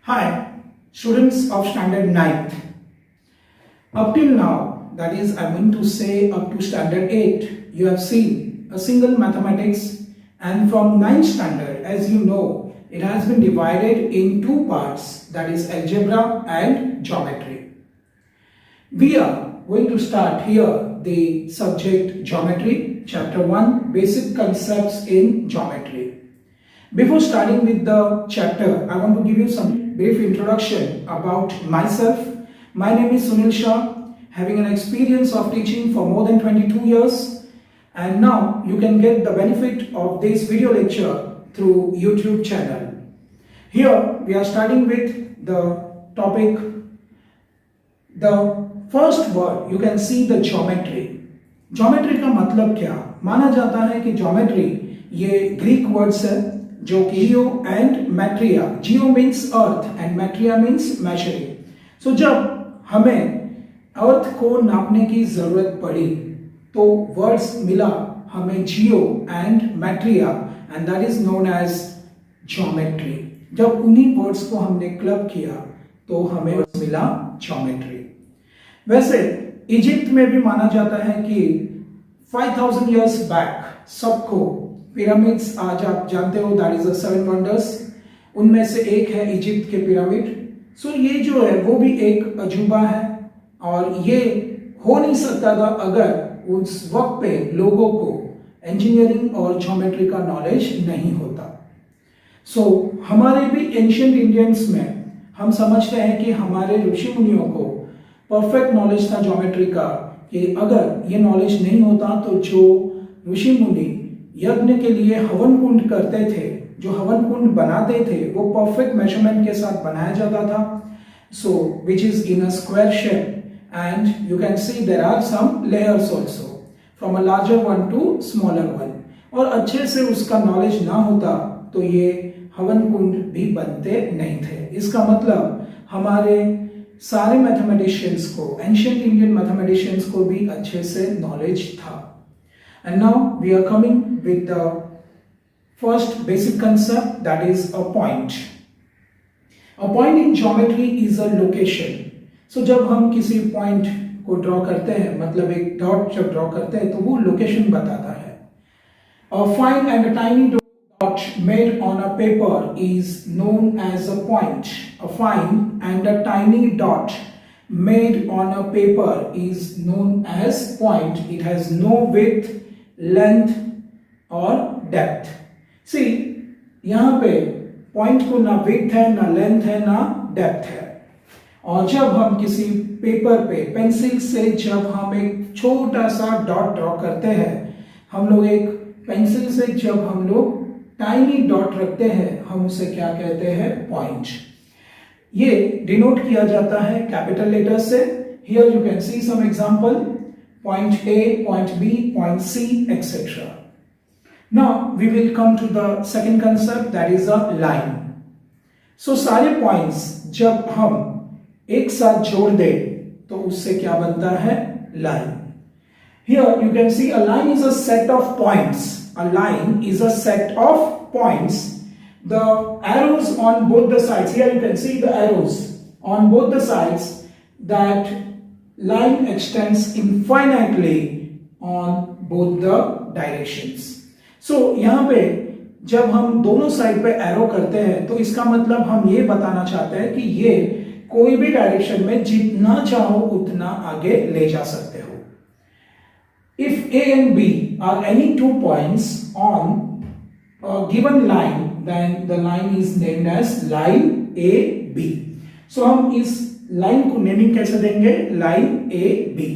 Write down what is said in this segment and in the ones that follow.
Hi, students of standard 9th. Up till now, that is, I mean to say up to standard 8, you have seen a single mathematics, and from 9th standard, as you know, it has been divided in two parts, that is algebra and geometry. We are going to start here the subject geometry, chapter 1, basic concepts in geometry. Before starting with the chapter, I want to give you some brief introduction about myself. My name is Sunil Shah, having an experience of teaching for more than 22 years, and now you can get the benefit of this video lecture through YouTube channel. Here we are starting with the topic. The first word you can see the geometry. Geometry का मतलब क्या? माना जाता है कि geometry ये Greek words है जो कि geo and metria. Geo means earth and metria means measuring. So जब हमें अर्थ को नापने की जरूरत पड़ी तो वर्ड्स मिला हमें geo and metria and that is known as geometry. जब उन्हीं वर्ड्स को हमने क्लब किया तो हमें मिला ज्योमेट्री. वैसे इजिप्ट में भी माना जाता है कि 5000 इयर्स बैक सबको पिरामिड्स, आज आप जानते हो दैट इज द 7 वंडर्स, उनमें से एक है इजिप्ट के पिरामिड. सो ये जो है वो भी एक अजूबा है और ये हो नहीं सकता था अगर उस वक्त पे लोगों को इंजीनियरिंग और ज्योमेट्री का नॉलेज नहीं होता. सो हमारे भी एंशिएंट इंडियंस में हम समझते हैं कि हमारे ऋषि मुनियों को परफेक्ट नॉलेज था ज्योमेट्री का, कि अगर ये नॉलेज नहीं होता तो जो ऋषि मुनि यज्ञ के लिए हवन कुंड करते थे, जो हवन कुंड बनाते थे, वो परफेक्ट मेजरमेंट के साथ बनाया जाता था. So which is in a square shape and you can see there are some layers also from a larger one to smaller one. और अच्छे से उसका नॉलेज ना होता तो ये हवन कुंड भी बनते नहीं थे. इसका मतलब हमारे सारे मैथमेटिशियंस को, एंशिएंट इंडियन मैथमेटिशियंस को भी अच्छे से नॉलेज था. And now we are coming with the first basic concept, that is a point. A point in geometry is a location. So जब हम किसी point को draw करते हैं, मतलब एक dot जब draw करते हैं तो वो location बताता है. A fine and a tiny dot made on a paper is known as a point. A fine and a tiny dot made on a paper is known as point. It has no width, length और depth. सी यहां पे point को ना width है, ना length है, ना depth है. और जब हम किसी पेपर पे पेंसिल से जब हम एक छोटा सा डॉट ड्रॉ करते हैं, हम लोग एक पेंसिल से जब हम लोग टाइनी डॉट रखते हैं, हम उसे क्या कहते हैं? पॉइंट. ये डिनोट किया जाता है कैपिटल लेटर से. Here you can see some example. Point A, point B, point C, etc. Now we will come to the second concept, that is a line. So सारे points जब हम एक साथ जोड़ दें तो उससे क्या बनता है? line. Here you can see a line is a set of points. A line is a set of points. The arrows on both the sides. Here you can see the arrows on both the sides. That line extends infinitely on both the directions. So यहाँ पे जब हम दोनों side पे arrow करते हैं तो इसका मतलब हम ये बताना चाहते हैं कि ये कोई भी डायरेक्शन में जितना चाहो उतना आगे ले जा सकते हो. If A and B are any two points on a given line, then the line is named as line AB. So हम इस लाइन को नेमिंग कैसे देंगे? Line A B.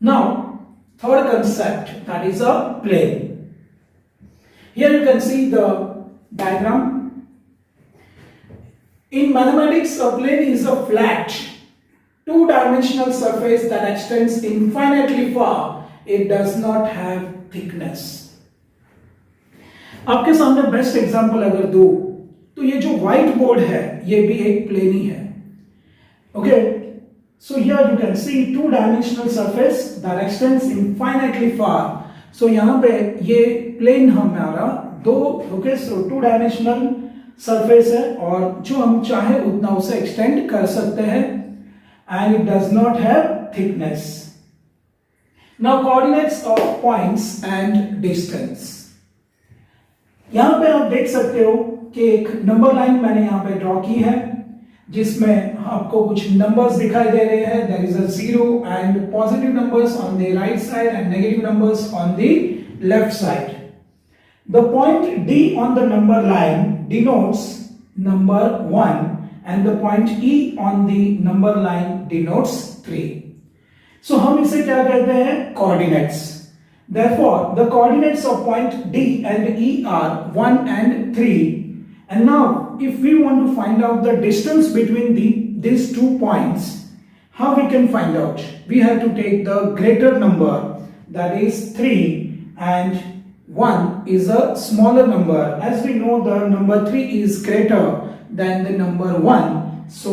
Now third concept, that is a plane. Here you can see the diagram. In mathematics a plane is a flat two-dimensional surface that extends infinitely far. It does not have thickness. आपके सामने best example अगर दो तो ये जो white board है ये भी एक प्लेन ही है. Okay, so here you can see two dimensional surface that extends infinitely far. So यहां पे ये प्लेन हमारा दो. Okay, so two dimensional surface है और जो हम चाहे उतना उसे एक्सटेंड कर सकते हैं and it does not have thickness. Now coordinates of points and distance. यहां पे आप देख सकते हो कि एक नंबर लाइन मैंने यहां पे ड्रॉ की है जिसमें आपको कुछ नंबर्स दिखाई दे रहे हैं। There is a 0 and positive numbers on the right side and negative numbers on the left side. The point D on the number line denotes number 1 and the point E on the number line denotes 3. So हम इसे क्या कहते हैं? Coordinates. Therefore, the coordinates of point D and E are 1 and 3. And now, if we want to find out the distance between these 2 points, how we can find out? We have to take the greater number, that is 3, and 1 is a smaller number. As we know, the number 3 is greater than the number 1. So,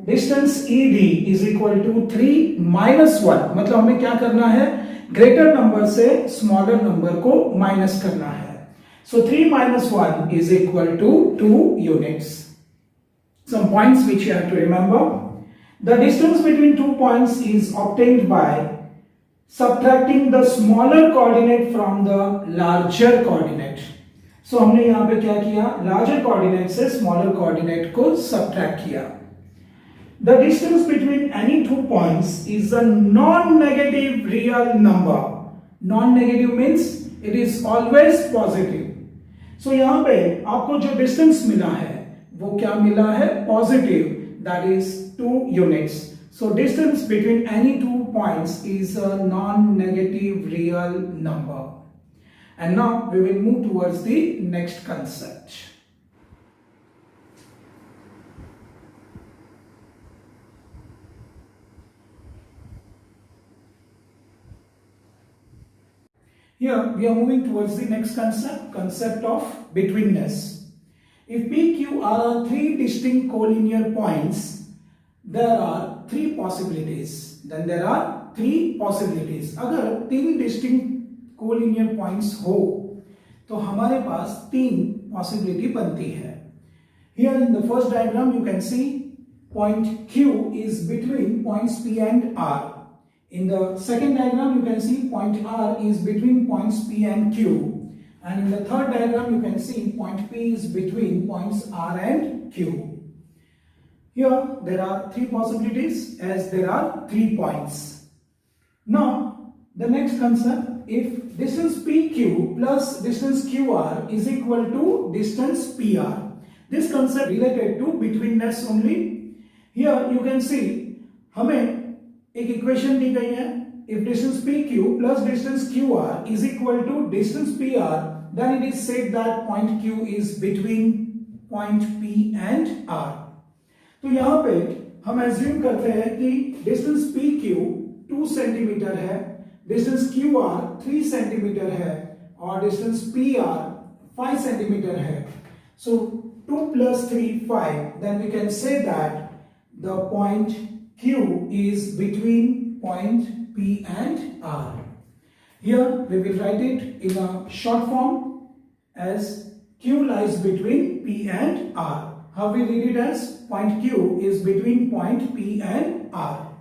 distance ED is equal to 3 minus 1. मतलब हमें क्या करना है? Greater number से smaller number को minus करना है. So, 3 minus 1 is equal to 2 units. Some points which you have to remember. The distance between 2 points is obtained by subtracting the smaller coordinate from the larger coordinate. So हमने यहाँ पे क्या किया? Larger coordinate से smaller coordinate को subtract किया. The distance between any 2 points is a non-negative real number. Non-negative means it is always positive. So यहाँ पे आपको जो distance मिला है वो क्या मिला है? Positive. That is 2 units. So distance between any 2 points is a non-negative real number. And now we will move towards the next concept. Here we are moving towards the next concept of betweenness. If PQ are 3 distinct collinear points, there are 3 possibilities. Then there are 3 possibilities. अगर 3 distinct collinear points हो तो हमारे पास 3 possibility बनती है. Here in the first diagram you can see point Q is between points P and R. In the second diagram you can see point R is between points P and Q. And in the third diagram you can see point P is between points R and Q. Here there are 3 possibilities as there are 3 points. Now the next concept, if distance PQ plus distance QR is equal to distance PR. This concept related to betweenness only. Here you can see हमें एक equation दी गई है. If distance PQ plus distance QR is equal to distance PR, then it is said that point Q is between point P and R. तो यहाँ पे हम assume करते हैं कि डिस्टेंस PQ 2 सेंटीमीटर है, डिस्टेंस QR 3 सेंटीमीटर है और डिस्टेंस PR 5 सेंटीमीटर है. So 2 plus 3 5. Then we can say that the point Q is between point P and R. Here we will write it in a short form as Q lies between P and R. How we read it as point Q is between point P and R.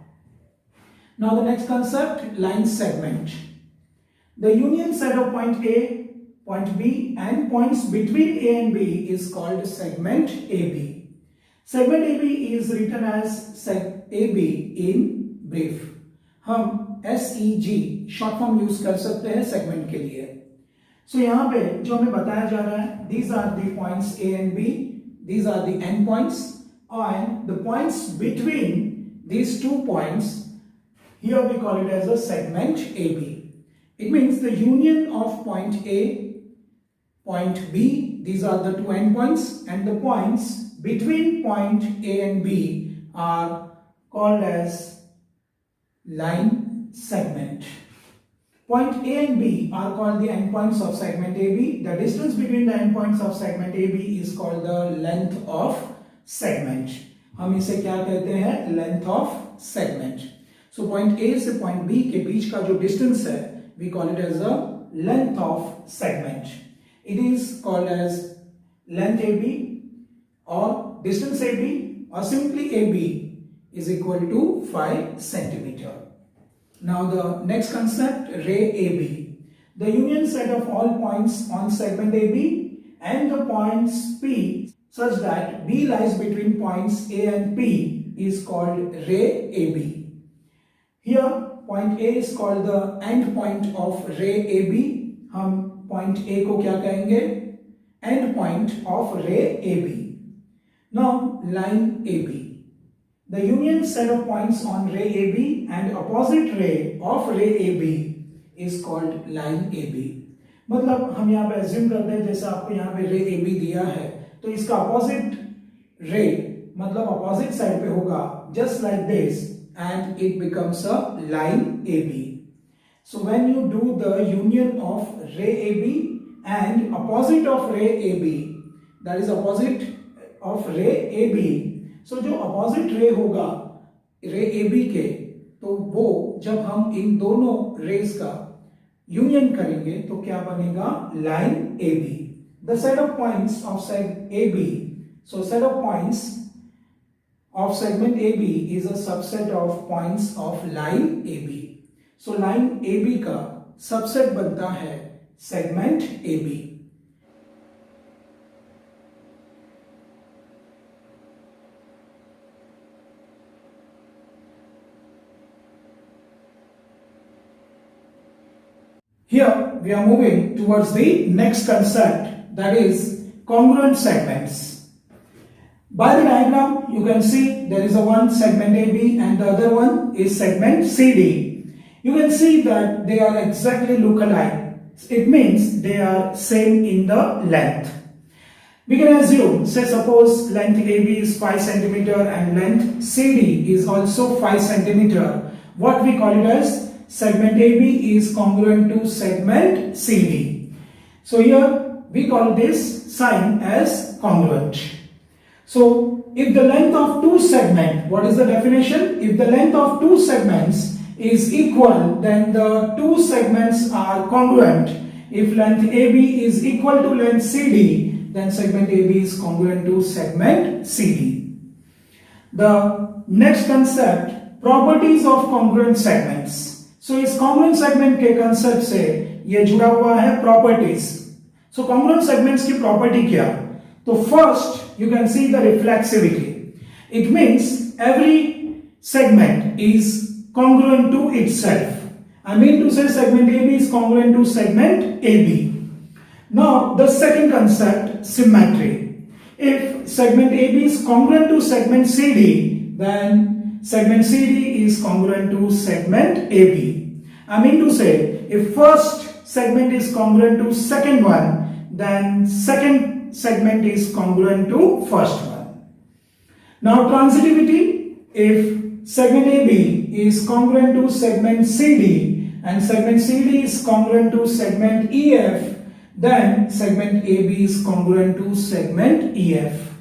Now the next concept, line segment. The union set of point A, point B and points between A and B is called segment AB. Segment AB is written as AB in brief. हम SEG short form use कर सकते हैं segment के लिए. So यहाँ पे जो हमें बताया जा रहा है, these are the points A and B. These are the endpoints, and the points between these 2 points, here we call it as a segment AB. It means the union of point A, point B, these are the 2 endpoints, and the points between point A and B are called as line segment. Point A and B are called the endpoints of segment AB. The distance between the endpoints of segment AB is called the length of segment. हम इसे क्या कहते हैं? Length of segment. So point A से point B के बीच का जो distance है, we call it as a length of segment. It is called as length AB or distance AB or simply AB is equal to 5 centimeter. Now the next concept, ray AB. The union set of all points on segment AB and the points P such that B lies between points A and P is called ray AB. Here point A is called the end point of ray AB. हम point A को क्या कहेंगे? End point of ray AB. Now line AB. The union set of points on ray AB and opposite ray of ray AB is called line AB. मतलब हम यहाँ पे assume करते हैं जैसे आपको यहाँ पे ray AB दिया है तो इसका opposite ray मतलब opposite side पे होगा just like this and it becomes a line AB. So when you do the union of ray AB and opposite of ray AB, that is opposite of ray AB, so जो opposite ray होगा ray AB के तो वो जब हम इन दोनों rays का union करेंगे तो क्या बनेगा? line AB. The set of points of segment AB, so set of points of segment AB is a subset of points of line AB. So line AB का subset बनता है segment AB. Here we are moving towards the next concept, that is congruent segments. By the diagram you can see there is a one segment AB and the other one is segment CD. You can see that they are exactly look-alike. It means they are same in the length. We can assume, say suppose length AB is 5 centimeter and length CD is also 5 centimeter. What we call it as segment AB is congruent to segment CD. So here we call this sign as congruent. So if the length of two segments, what is the definition? If the length of two segments is equal, then the two segments are congruent. If length AB is equal to length CD, then segment AB is congruent to segment CD. The next concept, properties of congruent segments. So इस congruent segment के concept से ये जुड़ा हुआ है properties. So congruent segments की property क्या? तो first you can see the reflexivity. It means every segment is congruent to itself. I mean to say segment AB is congruent to segment AB. Now the second concept, symmetry. If segment AB is congruent to segment CD, then segment CD is congruent to segment AB. I mean to say, if first segment is congruent to second one, then second segment is congruent to first one. Now transitivity, if segment AB is congruent to segment CD and segment CD is congruent to segment EF, then segment AB is congruent to segment EF.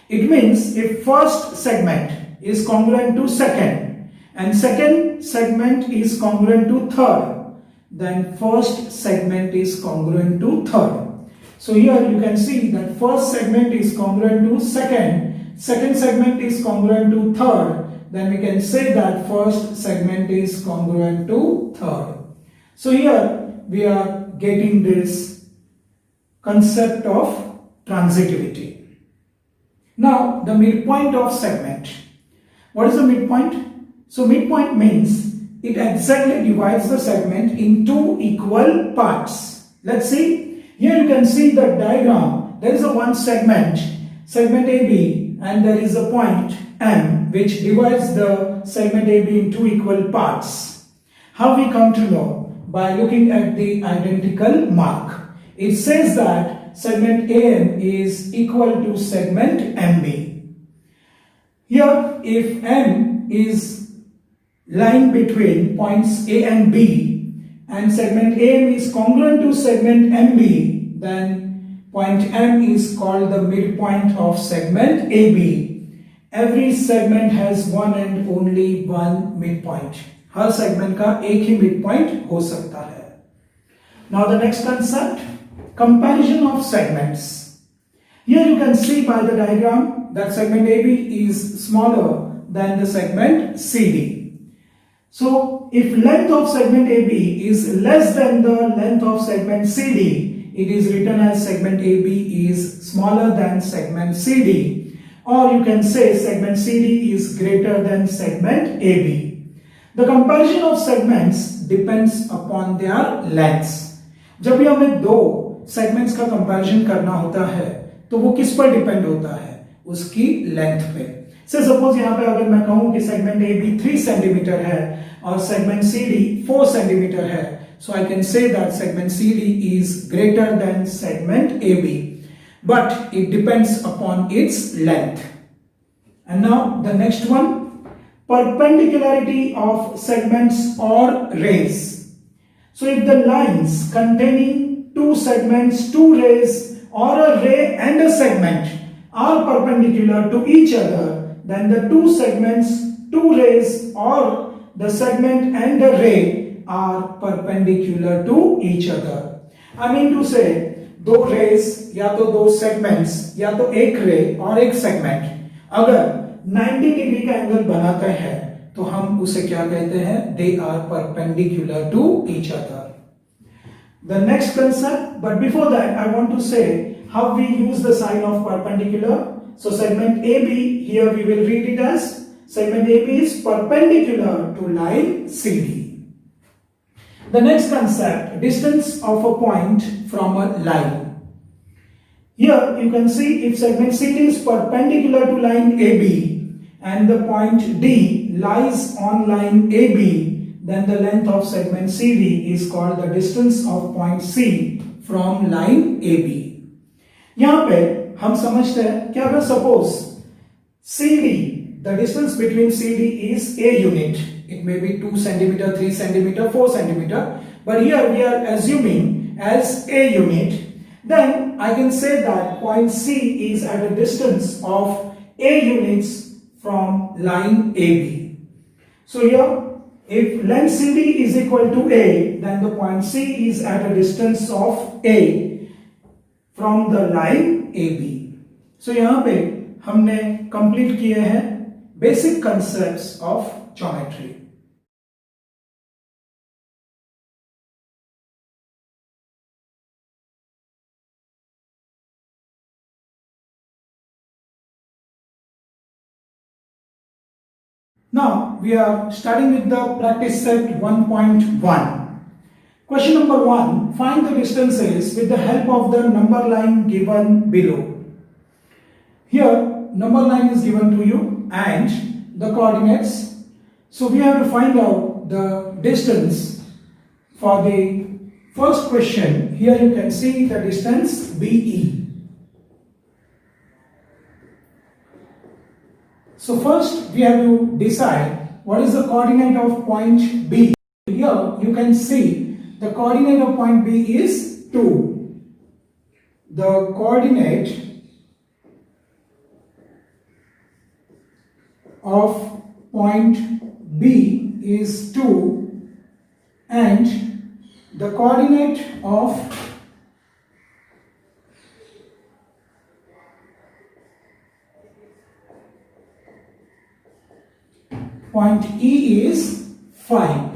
It means if first segment is congruent to second and second segment is congruent to third, then first segment is congruent to third. So here you can see that first segment is congruent to second, second segment is congruent to third, then we can say that first segment is congruent to third. So here we are getting this concept of transitivity. Now the midpoint of segment. What is the midpoint? So midpoint means it exactly divides the segment in two equal parts. Let's see. Here you can see the diagram. There is a one segment, segment AB, and there is a point M which divides the segment AB in two equal parts. How we come to know? By looking at the identical mark. It says that segment AM is equal to segment MB. Here if M is line between points A and B and segment AM is congruent to segment MB, then point M is called the midpoint of segment AB. Every segment has one and only one midpoint. Her segment का एक ही midpoint हो सकता है. Now the next concept, comparison of segments. Here you can see by the diagram that segment AB is smaller than the segment CD. So if length of segment AB is less than the length of segment CD, it is written as segment AB is smaller than segment CD, or you can say segment CD is greater than segment AB. The comparison of segments depends upon their lengths. जब भी हमें दो segments का comparison करना होता है तो वो किस पर डिपेंड होता है? उसकी लेंथ पे। से सपोज यहाँ पे अगर मैं कहूँ कि सेगमेंट AB 3 सेंटीमीटर है और सेगमेंट CD 4 सेंटीमीटर है, so I can say that segment CD is greater than segment AB, but it depends upon its length. And now the next one, perpendicularity of segments or rays. So if the lines containing two segments, two rays, or a ray and a segment are perpendicular to each other, then the two segments, two rays, or the segment and the ray are perpendicular to each other. I mean to say, दो rays या तो दो segments या तो एक ray और एक segment अगर 90 डिग्री का एंगल बनाते हैं तो हम उसे क्या कहते हैं? They are perpendicular to each other. The next concept, but before that I want to say how we use the sign of perpendicular. So segment AB, here we will read it as segment AB is perpendicular to line CD. The next concept, distance of a point from a line. Here you can see if segment CD is perpendicular to line AB and the point D lies on line AB, then the length of segment CD is called the distance of point C from line AB. यहाँ पे हम समझते हैं कि अगर suppose CD, the distance between CD is a unit, it may be 2 centimeter, 3 centimeter, 4 centimeter, but here we are assuming as a unit, then I can say that point C is at a distance of a units from line AB. So here, if length CD is equal to A, then the point C is at a distance of A from the line AB. So यहाँ पे हमने complete किए हैं basic concepts of geometry. Now we are starting with the practice set 1.1. Question number 1. Find the distances with the help of the number line given below. Here number line is given to you and the coordinates. So we have to find out the distance for the first question. Here you can see the distance BE. So first we have to decide what is the coordinate of point B. Here you can see the coordinate of point B is 2. The coordinate of point B is 2 and the coordinate of point E is 5.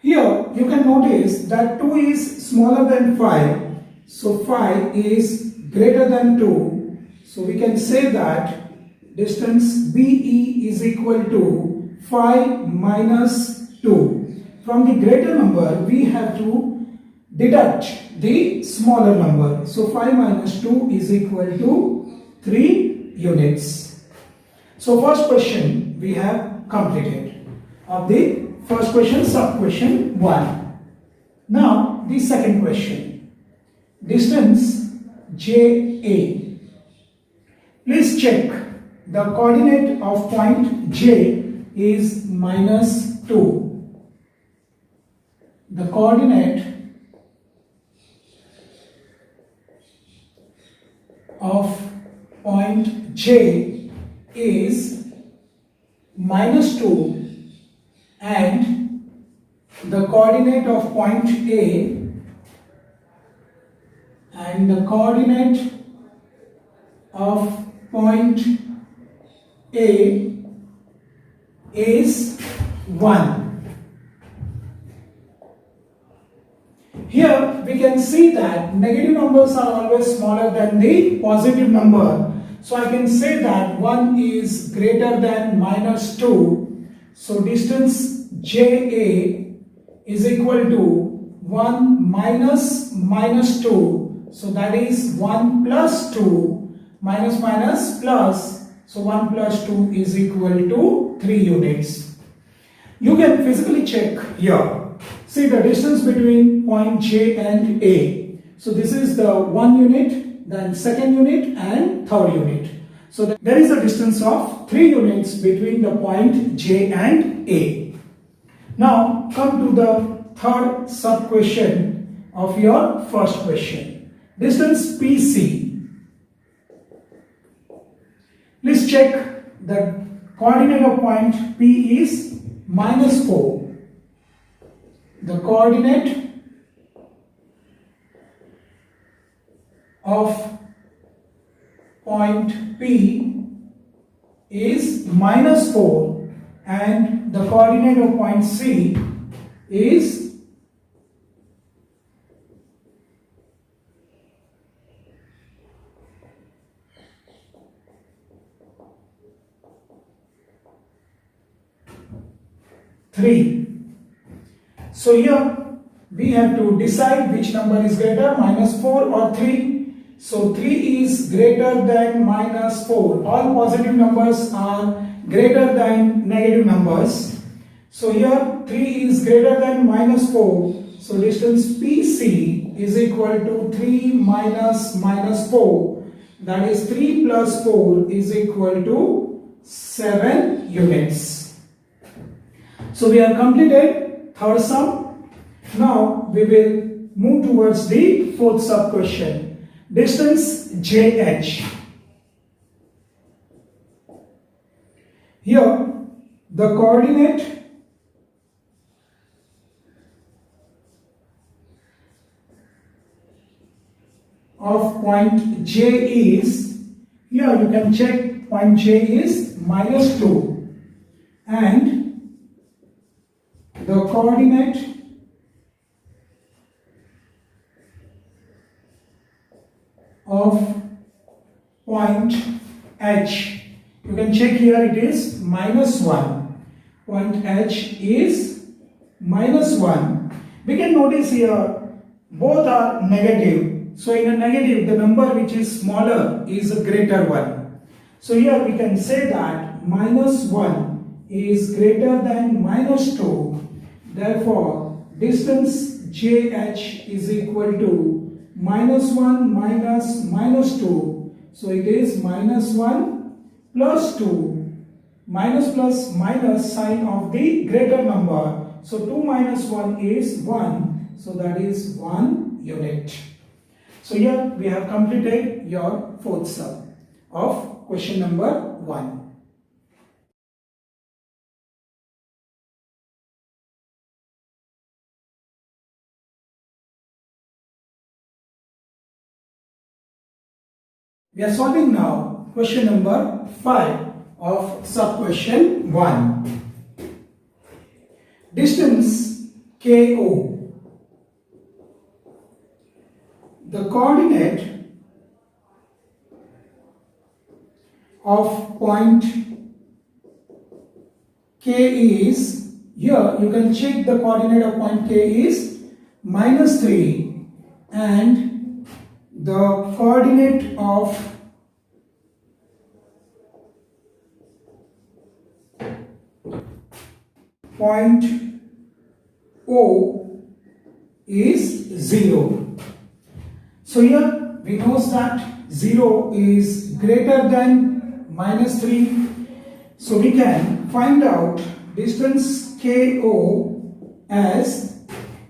Here you can notice that 2 is smaller than 5, so 5 is greater than 2. So we can say that distance BE is equal to 5 minus 2. From the greater number we have to deduct the smaller number. So 5 minus 2 is equal to 3 units. So first question we have completed of the first question, sub question 1. Now the second question, distance JA. Please check the coordinate of point J is minus 2. The coordinate of point J is minus 2 and the coordinate of point A and the coordinate of point A is 1. Here we can see that negative numbers are always smaller than the positive number. So I can say that 1 is greater than minus 2. So distance JA is equal to 1 minus minus 2. So that is 1 plus 2 minus minus plus. So 1 plus 2 is equal to 3 units. You can physically check here. See the distance between point J and A. So this is the 1 unit, then second unit and third unit. So there is a distance of 3 units between the point J and A. Now come to the third sub question of your first question. Distance PC. Please check the coordinate of point P is minus 4. The coordinate of point P is minus 4 and the coordinate of point C is three. So here we have to decide which number is greater, minus 4 or 3. So 3 is greater than minus 4. All positive numbers are greater than negative numbers. So here 3 is greater than minus 4. So distance PC is equal to 3 minus minus 4. That is 3 plus 4 is equal to 7 units. So we have completed third sum. Now we will move towards the fourth sub question. Distance JH. Here the coordinate of point J is, here you can check, point J is minus 2 and the coordinate of point H, you can check here, it is minus 1. Point H is minus 1. We can notice here both are negative. So in a negative, the number which is smaller is a greater one. So here we can say that minus 1 is greater than minus 2. Therefore, distance JH is equal to minus 1 minus minus 2. So it is minus 1 plus 2. Minus plus minus sign of the greater number. So 2 minus 1 is 1. So that is 1 unit. So here we have completed your fourth sum of question number 1. We are solving now question number 5 of sub question 1. Distance KO. The coordinate of point K is, here you can check the coordinate of point K is minus 3 and the coordinate of point O is 0. So here we know that 0 is greater than minus 3. So we can find out distance KO as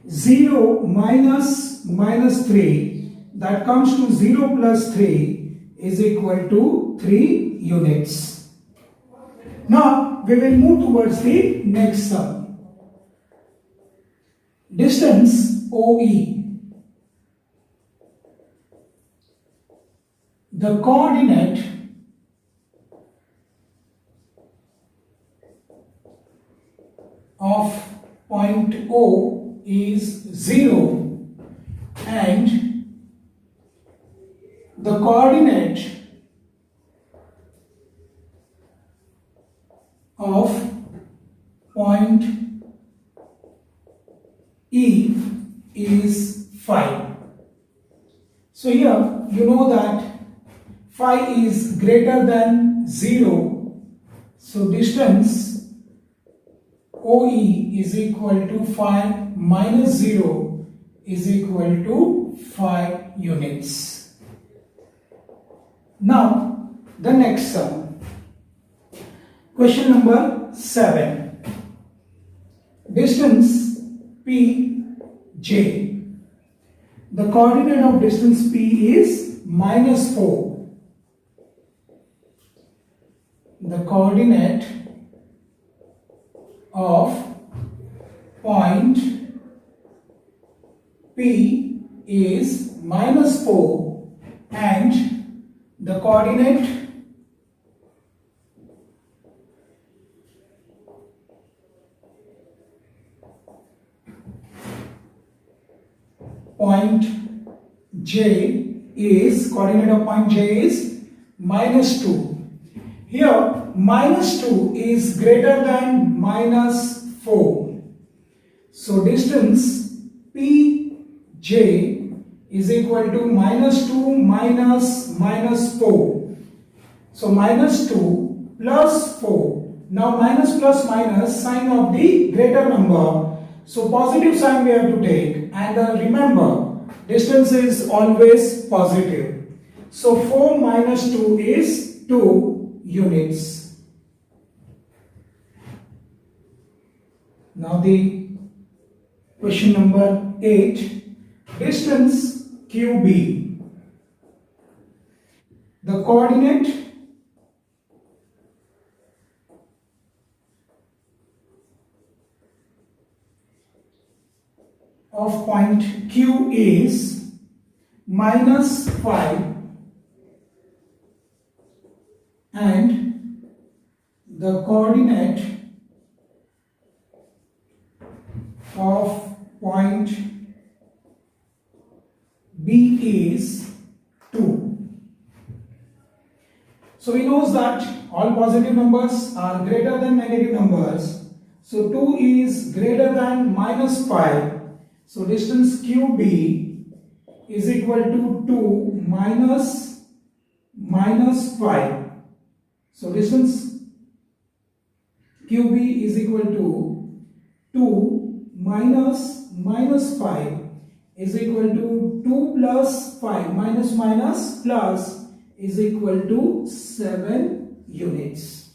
0 minus minus 3. That comes to 0 plus 3 is equal to 3 units. Now we will move towards the next sum. Distance OE. the coordinate of point O is 0 and the coordinate of point E is 5. So here you know that phi is greater than 0. So distance OE is equal to 5 minus 0 is equal to 5 units. Now the next sum. Question number 7. Distance PJ. The coordinate of distance P is minus 4. The coordinate of point P is minus 4 and the coordinate point J is, coordinate of point J is minus 2. Here minus 2 is greater than minus 4. So distance PJ is equal to minus 2 minus minus 4. So minus 2 plus 4. Now minus plus minus, sign of the greater number. So positive sign we have to take, and remember distance is always positive. So 4 minus 2 is 2 units. Now the question number 8. Distance QB. The coordinate of point Q is minus 5 and the coordinate of point B is 2. So we know that all positive numbers are greater than negative numbers. So 2 is greater than minus 5. So distance QB is equal to 2 minus minus 5. So distance QB is equal to 2 minus minus 5 is equal to 2 plus 5 minus minus plus is equal to 7 units.